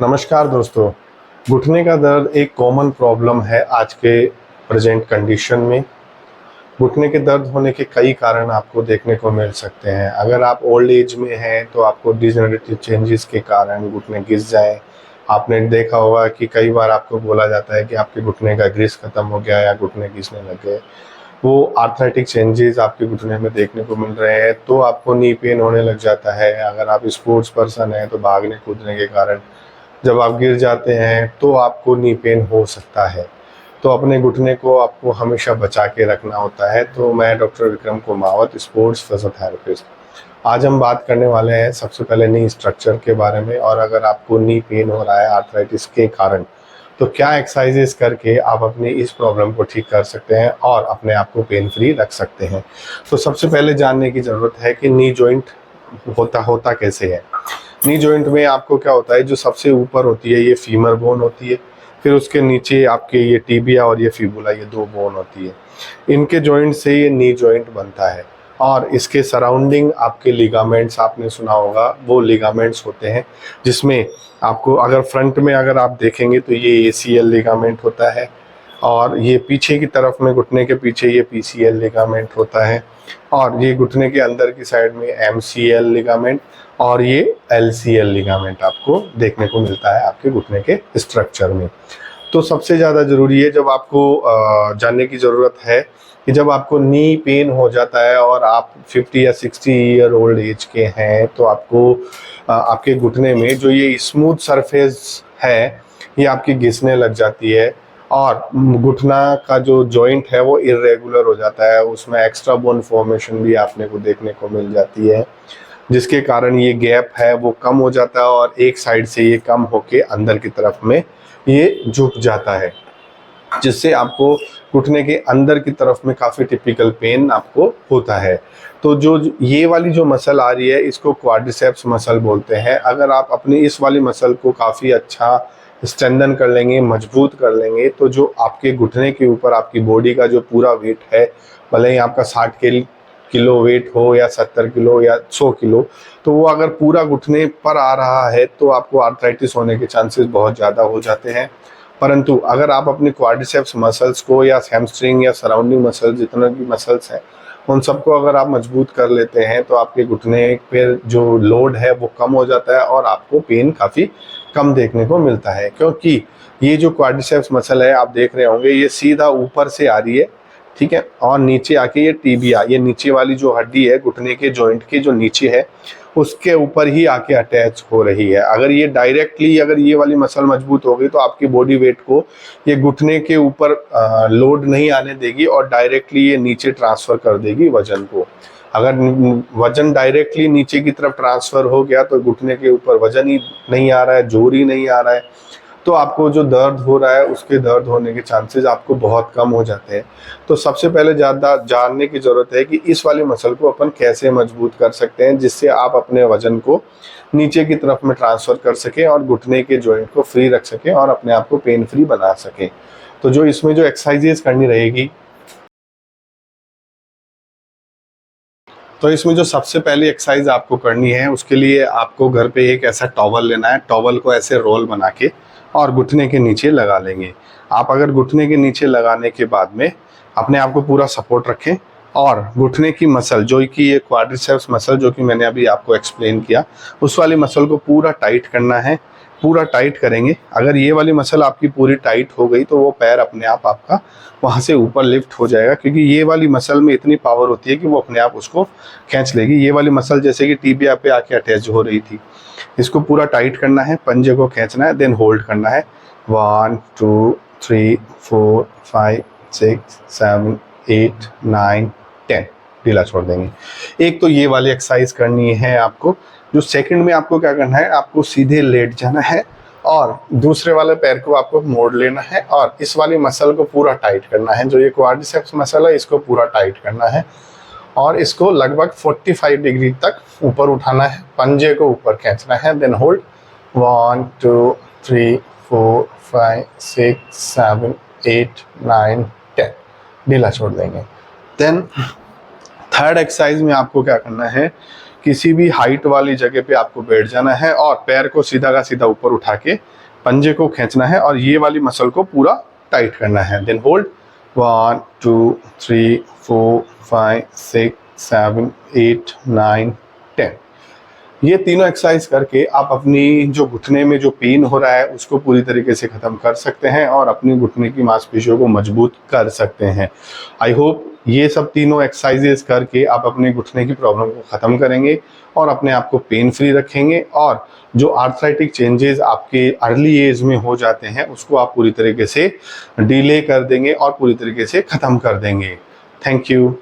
नमस्कार दोस्तों। घुटने का दर्द एक कॉमन प्रॉब्लम है आज के प्रेजेंट कंडीशन में। घुटने के दर्द होने के कई कारण आपको देखने को मिल सकते हैं। अगर आप ओल्ड एज में हैं तो आपको डिजेनरेटिव चेंजेस के कारण घुटने घिस जाएं। आपने देखा होगा कि कई बार आपको बोला जाता है कि आपके घुटने का ग्रीस खत्म हो गया या घुटने घिसने लग गए। वो आर्थराइटिक चेंजेस आपके घुटने में देखने को मिल रहे हैं तो आपको नी पेन होने लग जाता है। अगर आप स्पोर्ट्स पर्सन हैं तो भागने कूदने के कारण जब आप गिर जाते हैं तो आपको नी पेन हो सकता है। तो अपने घुटने को आपको हमेशा बचा के रखना होता है। तो मैं doctor Vikram Kumawat, sports physiotherapist. आज हम बात करने वाले हैं सबसे पहले नी स्ट्रक्चर के बारे में। और अगर आपको नी पेन हो रहा है आर्थराइटिस के कारण तो क्या एक्सरसाइजेस करके आप अपनी इस प्रॉब्लम को ठीक कर सकते हैं और अपने आप को पेन फ्री रख सकते हैं। तो सबसे पहले जानने की ज़रूरत है कि नी जॉइंट होता कैसे है। नी जॉइंट में आपको क्या होता है, जो सबसे ऊपर होती है ये फीमर बोन होती है। फिर उसके नीचे आपके ये टीबिया और ये फिबुला, ये दो बोन होती है। इनके जॉइंट से ये नी जॉइंट बनता है। और इसके सराउंडिंग आपके लिगामेंट्स, आपने सुना होगा, वो लिगामेंट्स होते हैं जिसमें आपको अगर फ्रंट में अगर आप देखेंगे तो ये एसीएल लिगामेंट होता है। और ये पीछे की तरफ में घुटने के पीछे ये पीसीएल लिगामेंट होता है। और ये घुटने के अंदर की साइड में एमसीएल लिगामेंट और ये एलसीएल लिगामेंट आपको देखने को मिलता है आपके घुटने के स्ट्रक्चर में। तो सबसे ज़्यादा ज़रूरी है, जब आपको जानने की ज़रूरत है कि जब आपको नी पेन हो जाता है और आप 50 या 60 ईयर ओल्ड एज के हैं तो आपको आपके घुटने में जो ये स्मूथ सरफेस है ये आपकी घिसने लग जाती है। और घुटना का जो जॉइंट है वो इरेगुलर हो जाता है, उसमें एक्स्ट्रा बोन फॉर्मेशन भी आपने को देखने को मिल जाती है, जिसके कारण ये गैप है वो कम हो जाता है और एक साइड से ये कम होके अंदर की तरफ में ये झुक जाता है, जिससे आपको घुटने के अंदर की तरफ में काफ़ी टिपिकल पेन आपको होता है। तो जो ये वाली जो मसल आ रही है इसको क्वाड्रिसेप्स मसल बोलते हैं। अगर आप अपनी इस वाली मसल को काफ़ी अच्छा स्ट्रेंथन कर लेंगे, मजबूत कर लेंगे, तो जो आपके घुटने के ऊपर आपकी बॉडी का जो पूरा वेट है, भले ही आपका 60 किलो वेट हो या 70 किलो या 100 किलो, तो वो अगर पूरा घुटने पर आ रहा है तो आपको आर्थराइटिस होने के चांसेस बहुत ज़्यादा हो जाते हैं। परंतु अगर आप अपने क्वाड्रिसेप्स मसल्स को या हैमस्ट्रिंग या सराउंडिंग मसल्स, जितने भी मसल्स हैं, उन सबको अगर आप मजबूत कर लेते हैं तो आपके घुटने पर जो लोड है वो कम हो जाता है और आपको पेन काफ़ी कम देखने को मिलता है। क्योंकि ये जो क्वाड्रिसेप्स मसल है आप देख रहे होंगे ये सीधा ऊपर से आ रही है, ठीक है, और नीचे आके ये टीबिया, ये नीचे वाली जो हड्डी है घुटने के जॉइंट के जो नीचे है उसके ऊपर ही आके अटैच हो रही है। अगर ये डायरेक्टली, अगर ये वाली मसल मजबूत हो गई तो आपकी बॉडी वेट को ये घुटने के ऊपर लोड नहीं आने देगी और डायरेक्टली ये नीचे ट्रांसफर कर देगी वजन को। अगर वजन डायरेक्टली नीचे की तरफ ट्रांसफर हो गया तो घुटने के ऊपर वजन ही नहीं आ रहा है, जोर ही नहीं आ रहा है, तो आपको जो दर्द हो रहा है उसके दर्द होने के चांसेस आपको बहुत कम हो जाते हैं। तो सबसे पहले ज़्यादा जानने की ज़रूरत है कि इस वाली मसल को अपन कैसे मजबूत कर सकते हैं, जिससे आप अपने वजन को नीचे की तरफ में ट्रांसफ़र कर सकें और घुटने के जॉइंट को फ्री रख सकें और अपने आप को पेन फ्री बना सकें। तो जो इसमें जो एक्सरसाइजेज करनी रहेगी, तो इसमें जो सबसे पहली एक्सरसाइज आपको करनी है उसके लिए आपको घर पे एक ऐसा टॉवल लेना है। टॉवल को ऐसे रोल बना के और घुटने के नीचे लगा लेंगे। आप अगर घुटने के नीचे लगाने के बाद में अपने आप को पूरा सपोर्ट रखें और घुटने की मसल जो कि ये क्वाड्रिसेप्स मसल जो कि मैंने अभी आपको एक्सप्लेन किया, उस वाली मसल को पूरा टाइट करना है। पूरा टाइट करेंगे, अगर ये वाली मसल आपकी पूरी टाइट हो गई तो वो पैर अपने आप आपका वहाँ से ऊपर लिफ्ट हो जाएगा, क्योंकि ये वाली मसल में इतनी पावर होती है कि वो अपने आप उसको खींच लेगी। ये वाली मसल जैसे कि टीबिया पे आके अटैच हो रही थी, इसको पूरा टाइट करना है, पंजे को खींचना है, देन होल्ड करना है। 1 2 3 4 5 6 7 8 9 10, ढीला छोड़ देंगे। एक तो ये वाली एक्सरसाइज करनी है आपको। जो सेकंड में आपको क्या करना है, आपको सीधे लेट जाना है और दूसरे वाले पैर को आपको मोड़ लेना है और इस वाली मसल को पूरा टाइट करना है। जो ये क्वाड्रिसेप्स मसल है इसको पूरा टाइट करना है और इसको लगभग 45 डिग्री तक ऊपर उठाना है, पंजे को ऊपर खींचना है, देन होल्ड 1 2 3 4 5 6 7 8 9 10, ढीला छोड़ देंगे। देन थर्ड एक्सरसाइज में आपको क्या करना है किसी भी हाइट वाली जगह पे आपको बैठ जाना है और पैर को सीधा का सीधा ऊपर उठा के पंजे को खींचना है और ये वाली मसल को पूरा टाइट करना है। Then hold 1 2 3 4 5 6 7 8 9 10। ये तीनों एक्सरसाइज करके आप अपनी जो घुटने में जो पेन हो रहा है उसको पूरी तरीके से ख़त्म कर सकते हैं और अपनी घुटने की मांसपेशियों को मजबूत कर सकते हैं। आई होप ये सब तीनों एक्सरसाइजेस करके आप अपने घुटने की प्रॉब्लम को ख़त्म करेंगे और अपने आप को पेन फ्री रखेंगे और जो आर्थराइटिक चेंजेस आपके अर्ली एज में हो जाते हैं उसको आप पूरी तरीके से डिले कर देंगे और पूरी तरीके से ख़त्म कर देंगे। Thank you.